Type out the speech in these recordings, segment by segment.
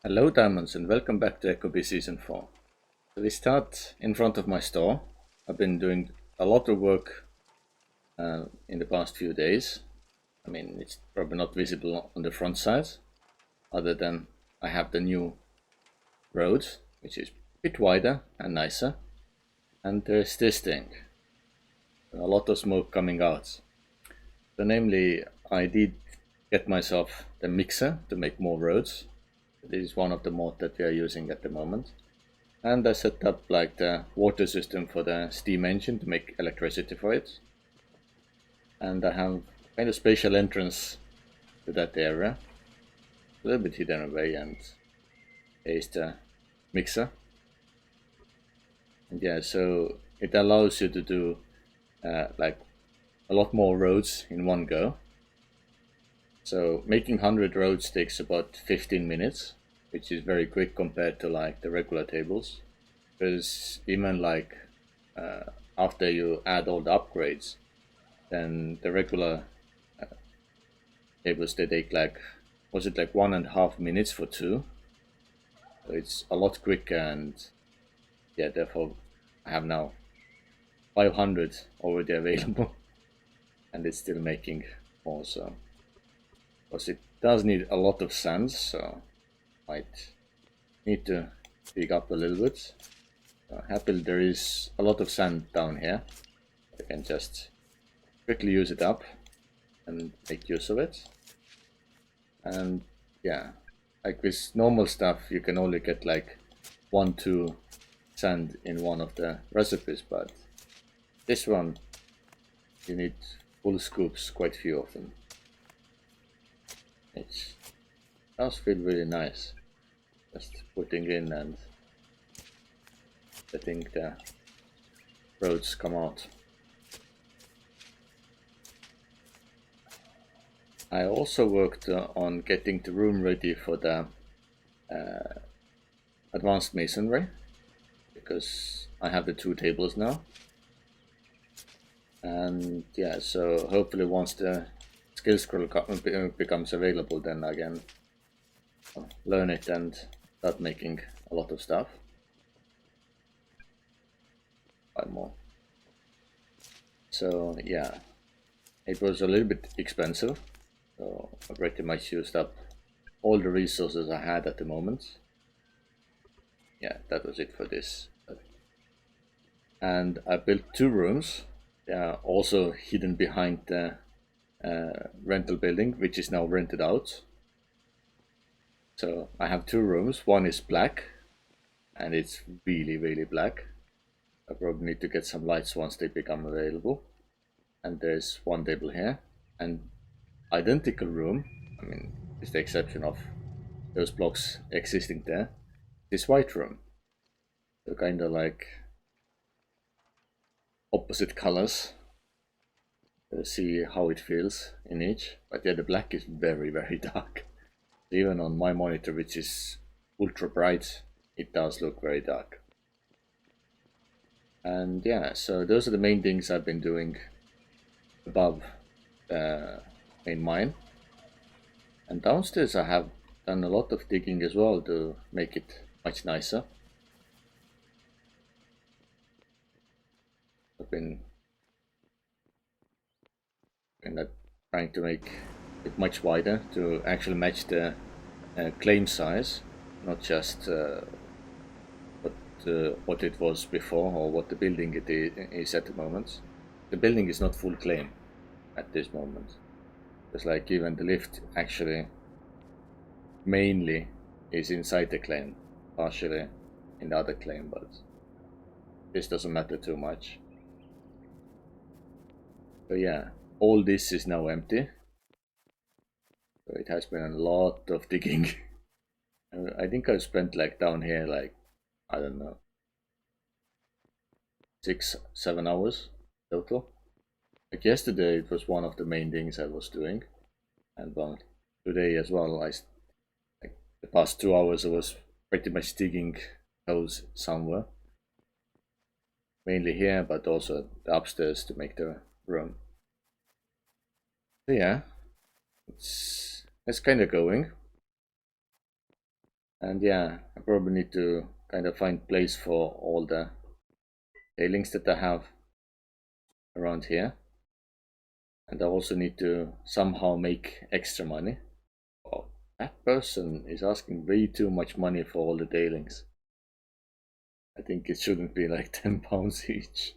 Hello Diamonds and welcome back to Echoby Season 4. So we start in front of my store. I've been doing a lot of work in the past few days. I mean, it's probably not visible on the front side, other than I have the new road, which is a bit wider and nicer. And there's this thing, a lot of smoke coming out. So namely, I did get myself the mixer to make more roads. This is one of the mods that we are using at the moment. And I set up like the water system for the steam engine to make electricity for it. And I have kind of special entrance to that area. A little bit hidden away, and there's the mixer. And yeah, so it allows you to do like a lot more roads in one go. So making 100 roads takes about 15 minutes, which is very quick compared to like the regular tables. Because even like after you add all the upgrades, then the regular tables, they take like, was it like 1.5 minutes for 2? So it's a lot quicker, and yeah, therefore I have now 500 already available and it's still making more. So because it does need a lot of sand, so might need to dig up a little bit. Happily there is a lot of sand down here. I can just quickly use it up and make use of it. And yeah, like with normal stuff you can only get like 1-2 sand in one of the recipes, but this one you need full scoops, quite few of them. It does feel really nice just putting in and letting the roads come out. I also worked on getting the room ready for the advanced masonry, because I have the 2 tables now. And yeah, so hopefully once the skill scroll becomes available, then I can learn it and start making a lot of stuff. 5 more. So yeah, it was a little bit expensive, so I pretty much used up all the resources I had at the moment. Yeah, that was it for this. And I built 2 rooms. They are also hidden behind the rental building, which is now rented out. So I have 2 rooms. One is black, and it's really black. I probably need to get some lights once they become available. And there's one table here, and identical room, I mean, with the exception of those blocks existing there, this white room. So kind of like opposite colors. See how it feels in each. But yeah, the black is very dark. Even on my monitor, which is ultra bright, it does look very dark. And yeah, so those are the main things I've been doing above the main mine. And downstairs I have done a lot of digging as well to make it much nicer. I've been trying to make it much wider to actually match the claim size, not just what it was before or what the building it is at the moment. The building is not full claim at this moment. It's like even the lift actually mainly is inside the claim, partially in the other claim, but this doesn't matter too much. So yeah, all this is now empty. So it has been a lot of digging. I think I've spent like down here like, I don't know, 6-7 hours total. Like yesterday it was one of the main things I was doing, and well, today as well, like the past 2 hours I was pretty much digging holes somewhere. Mainly here, but also the upstairs to make the room. So yeah, it's kind of going. And yeah, I probably need to kind of find place for all the tailings that I have around here. And I also need to somehow make extra money. Oh, that person is asking way too much money for all the tailings. I think it shouldn't be like 10 pounds each.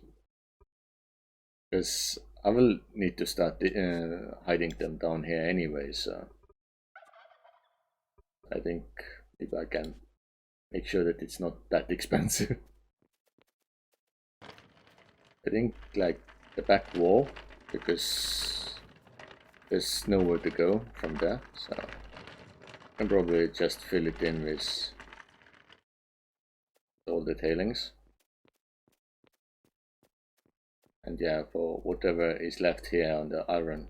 Because I will need to start hiding them down here anyway, so I think if I can make sure that it's not that expensive. I think like the back wall, because there's nowhere to go from there, so I can probably just fill it in with all the tailings. And yeah, for whatever is left here on the iron,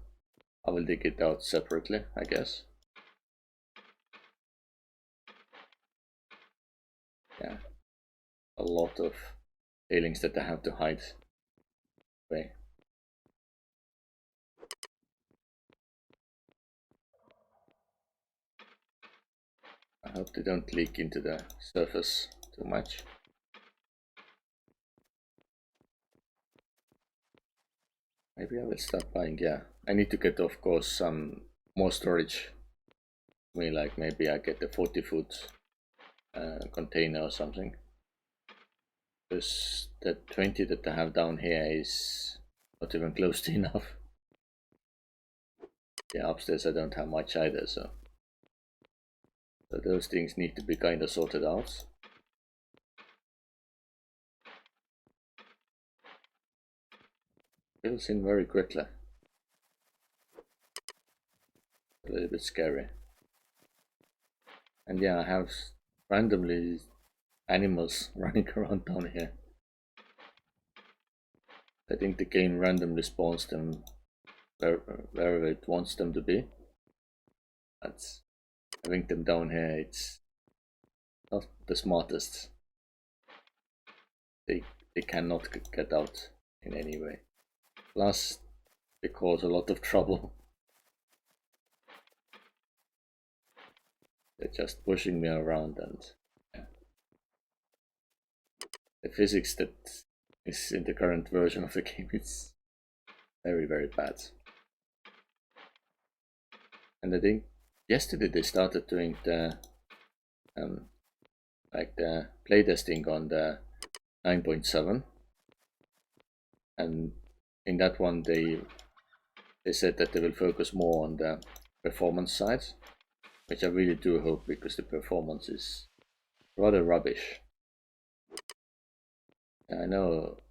I will dig it out separately, I guess. Yeah, a lot of tailings that I have to hide away. I hope they don't leak into the surface too much. Maybe I will start buying, yeah. I need to get, of course, some more storage. I mean, like maybe I get a 40-foot container or something. Because the 20 that I have down here is not even close to enough. Yeah, upstairs I don't have much either, so those things need to be kind of sorted out. Fills in very quickly. A little bit scary. And yeah, I have randomly animals running around down here. I think the game randomly spawns them wherever it wants them to be. That's having them down here, it's not the smartest. They cannot get out in any way. Plus, they cause a lot of trouble. They're just pushing me around, and yeah. The physics that is in the current version of the game is very, very bad. And I think yesterday they started doing the like the playtesting on the 9.7, and in that one they said that they will focus more on the performance side, which I really do hope, because the performance is rather rubbish. I know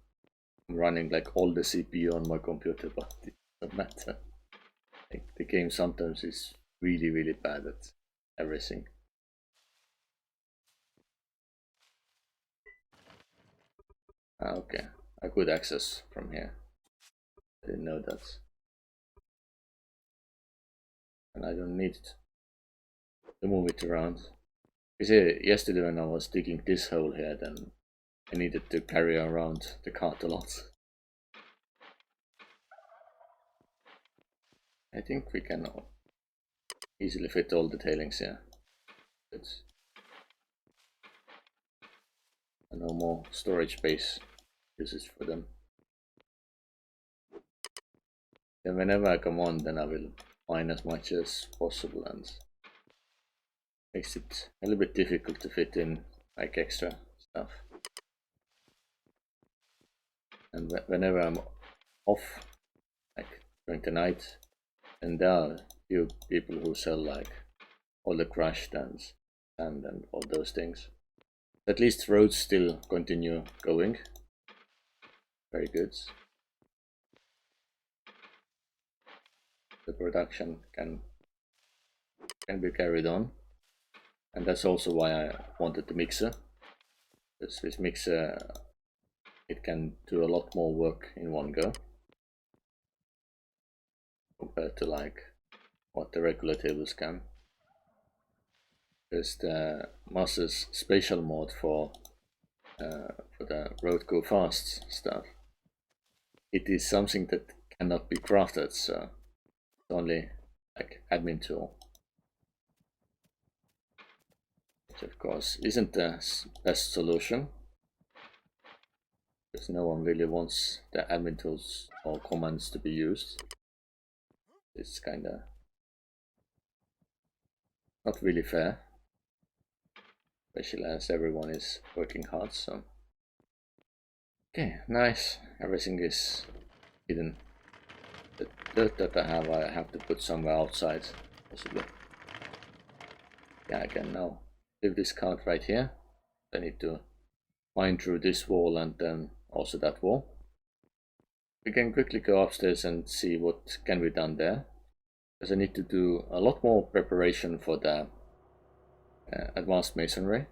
I'm running like all the CPU on my computer, but it doesn't matter. Like, the game sometimes is really, really bad at everything. Okay, I could access from here. I didn't know that. And I don't need to move it around. You see, yesterday when I was digging this hole here, then I needed to carry around the cart a lot. I think we can easily fit all the tailings here. But no more storage space uses for them. Then whenever I come on, then I will mine as much as possible, and makes it a little bit difficult to fit in like extra stuff. And whenever I'm off, like during the night, and there are few people who sell like all the crash stands and all those things. At least roads still continue going. Very good. The production can be carried on, and that's also why I wanted the mixer. Because this mixer, it can do a lot more work in one go compared to like what the regular tables can. There's the Master's spatial mode for the road go fast stuff. It is something that cannot be crafted, so it's only like admin tool, which which of course isn't the best solution, because no one really wants the admin tools or commands to be used. It's kinda not really fair, especially as everyone is working hard. So okay, nice, everything is hidden. The dirt that I have to put somewhere outside, possibly. Yeah, I can now leave this cart right here. I need to mine through this wall and then also that wall. We can quickly go upstairs and see what can be done there, because I need to do a lot more preparation for the advanced masonry,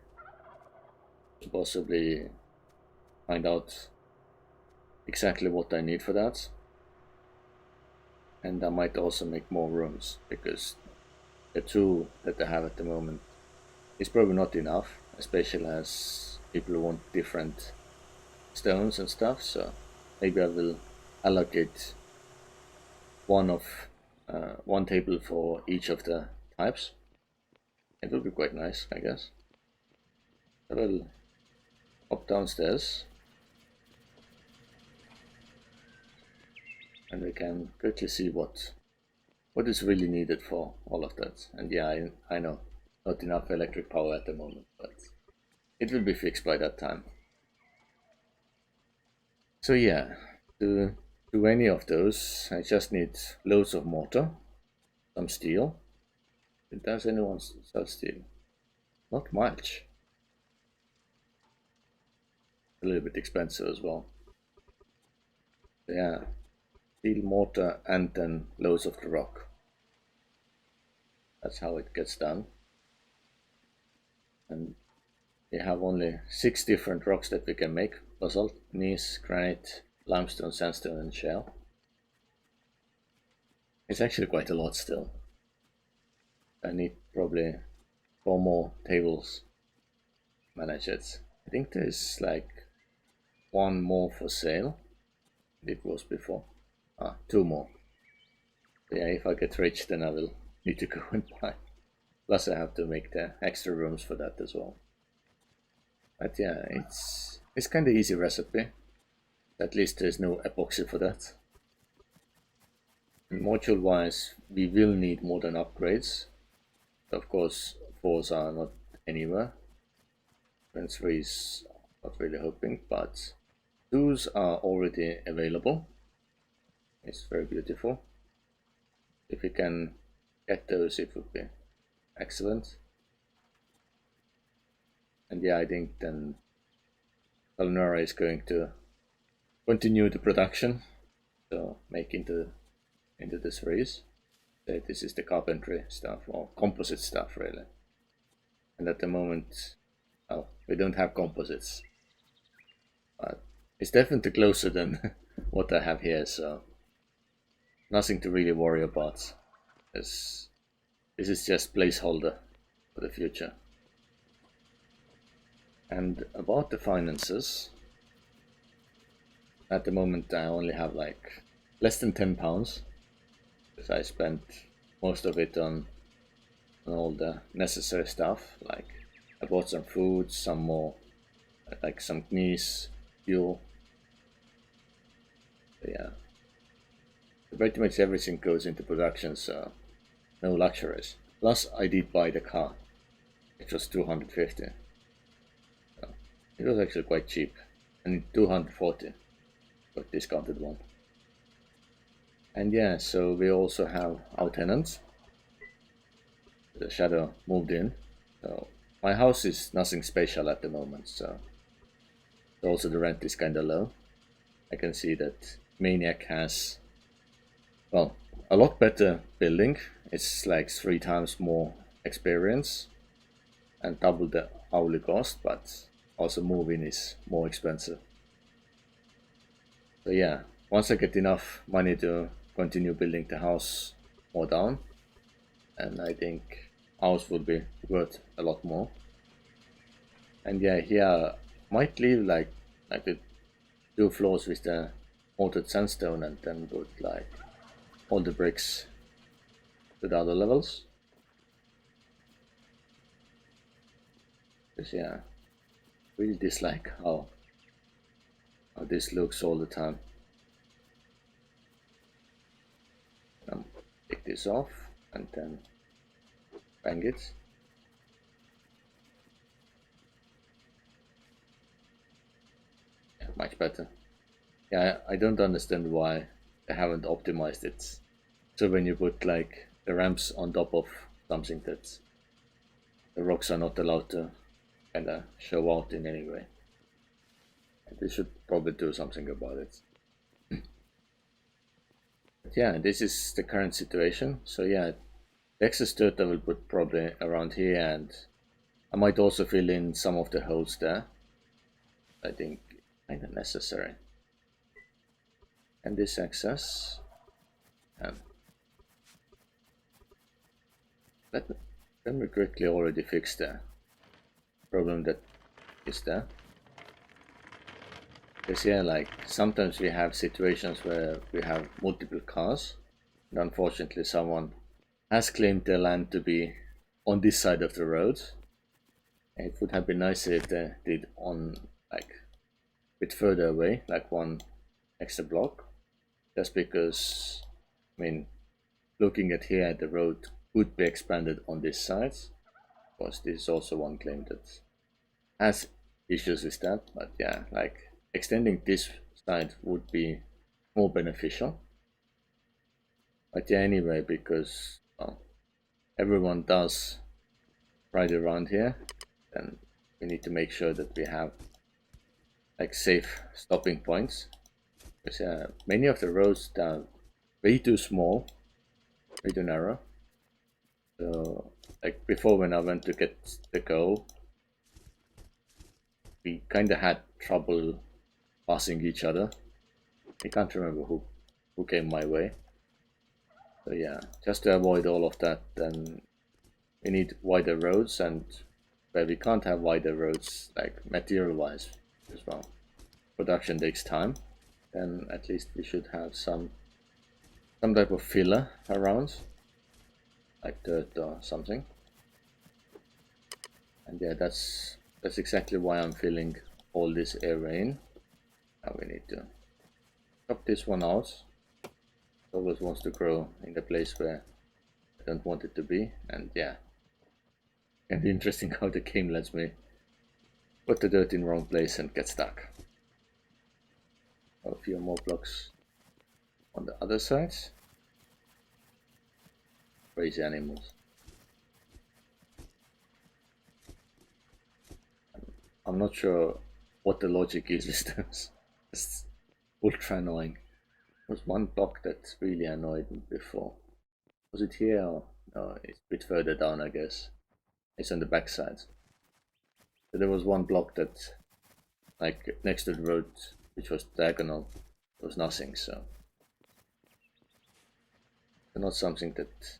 to possibly find out exactly what I need for that. And I might also make more rooms, because the 2 that I have at the moment is probably not enough, especially as people want different stones and stuff. So maybe I will allocate one table for each of the types. It will be quite nice, I guess. I will hop downstairs and we can quickly see what is really needed for all of that. And yeah, I know, not enough electric power at the moment, but it will be fixed by that time. So yeah, to do any of those, I just need loads of mortar, some steel. Does anyone sell steel? Not much. A little bit expensive as well. Yeah, steel, mortar, and then loads of the rock. That's how it gets done. And we have only 6 different rocks that we can make: basalt, gneiss, granite, limestone, sandstone, and shale. It's actually quite a lot still. I need probably 4 more tables to manage it. I think there's like 1 more for sale. It was before. 2 more. Yeah, if I get rich, then I will need to go and buy. Plus I have to make the extra rooms for that as well. But yeah, it's kind of easy recipe. At least there's no epoxy for that. Module wise, we will need modern upgrades. Of course, 4s are not anywhere. And 3s not really hoping, but 2s are already available. It's very beautiful. If we can get those, it would be excellent. And yeah, I think then Valnora is going to continue the production, so make into this race. This is the carpentry stuff, or composite stuff really. And at the moment, oh, we don't have composites, but it's definitely closer than what I have here, so nothing to really worry about. This is just placeholder for the future. And about the finances, at the moment I only have like less than £10, because I spent most of it on all the necessary stuff. Like I bought some food, some more, like some gneiss, fuel. But yeah, pretty much everything goes into production, so no luxuries. Plus I did buy the car, which was 250. So it was actually quite cheap, and 240 for discounted one. And yeah, so we also have our tenants. The shadow moved in. So my house is nothing special at the moment, so also the rent is kinda low. I can see that Maniac has, well, a lot better building. It's like 3 times more experience and double the hourly cost, but also moving is more expensive. So yeah, once I get enough money to continue building the house more down, and I think house would be worth a lot more. And yeah, here might leave like the 2 floors with the mortared sandstone, and then put like all the bricks to the other levels. Because yeah, really dislike how this looks all the time. Take this off and then bang it. Yeah, much better. Yeah, I don't understand why they haven't optimized it. So when you put like the ramps on top of something that the rocks are not allowed to kind of show out in any way. They should probably do something about it. But yeah, this is the current situation. So yeah, the excess dirt I will put probably around here, and I might also fill in some of the holes there. I think kind of necessary. And this excess, and let me quickly already fix the problem that is there. Because yeah, like sometimes we have situations where we have multiple cars, and unfortunately someone has claimed their land to be on this side of the road. It would have been nicer if they did on like a bit further away, like one extra block. Just because, I mean, looking at here, the road could be expanded on this side. Of course, this is also one claim that has issues with that. But yeah, like extending this side would be more beneficial. But yeah, anyway, because well, everyone does ride around here, then we need to make sure that we have like safe stopping points. Because many of the roads are way too small, way too narrow. So like before, when I went to get the goal, we kind of had trouble passing each other. I can't remember who came my way. So yeah, just to avoid all of that, then we need wider roads, and where we can't have wider roads, like material-wise as well, production takes time. Then at least we should have some type of filler around, like dirt or something. And yeah, that's exactly why I'm filling all this area in. Now we need to chop this one out. It always wants to grow in the place where I don't want it to be. And yeah, and interesting how the game lets me put the dirt in wrong place and get stuck. A few more blocks on the other side. Crazy animals. I'm not sure what the logic is with this. It's ultra annoying. There was one block that really annoyed me before. Was it here or no? It's a bit further down, I guess. It's on the back side. So there was one block that, like next to the road, which was diagonal, there was nothing. So not something that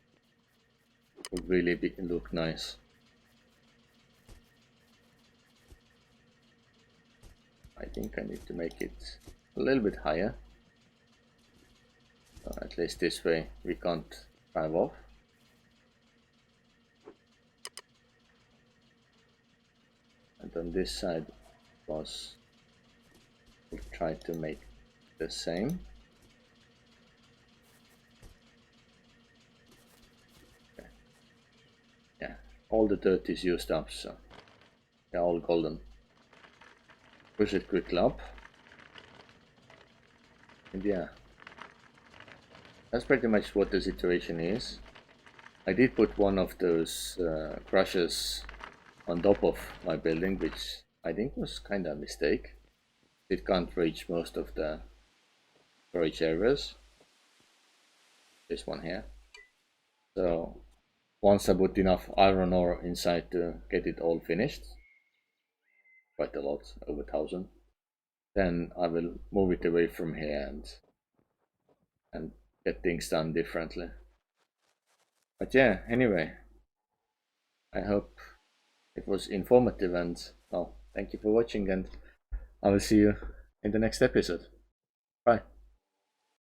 would really look nice. I think I need to make it a little bit higher. At least this way we can't drive off. And on this side we'll try to make the same. Okay. Yeah, all the dirt is used up, so they're all golden. Push it quickly up. And yeah, that's pretty much what the situation is. I did put one of those crushers on top of my building, which I think was kind of a mistake. It can't reach most of the storage areas. This one here. So once I put enough iron ore inside to get it all finished, quite a lot, over 1,000, then I will move it away from here and get things done differently. But yeah, anyway, I hope it was informative, and well, thank you for watching, and I will see you in the next episode. Bye.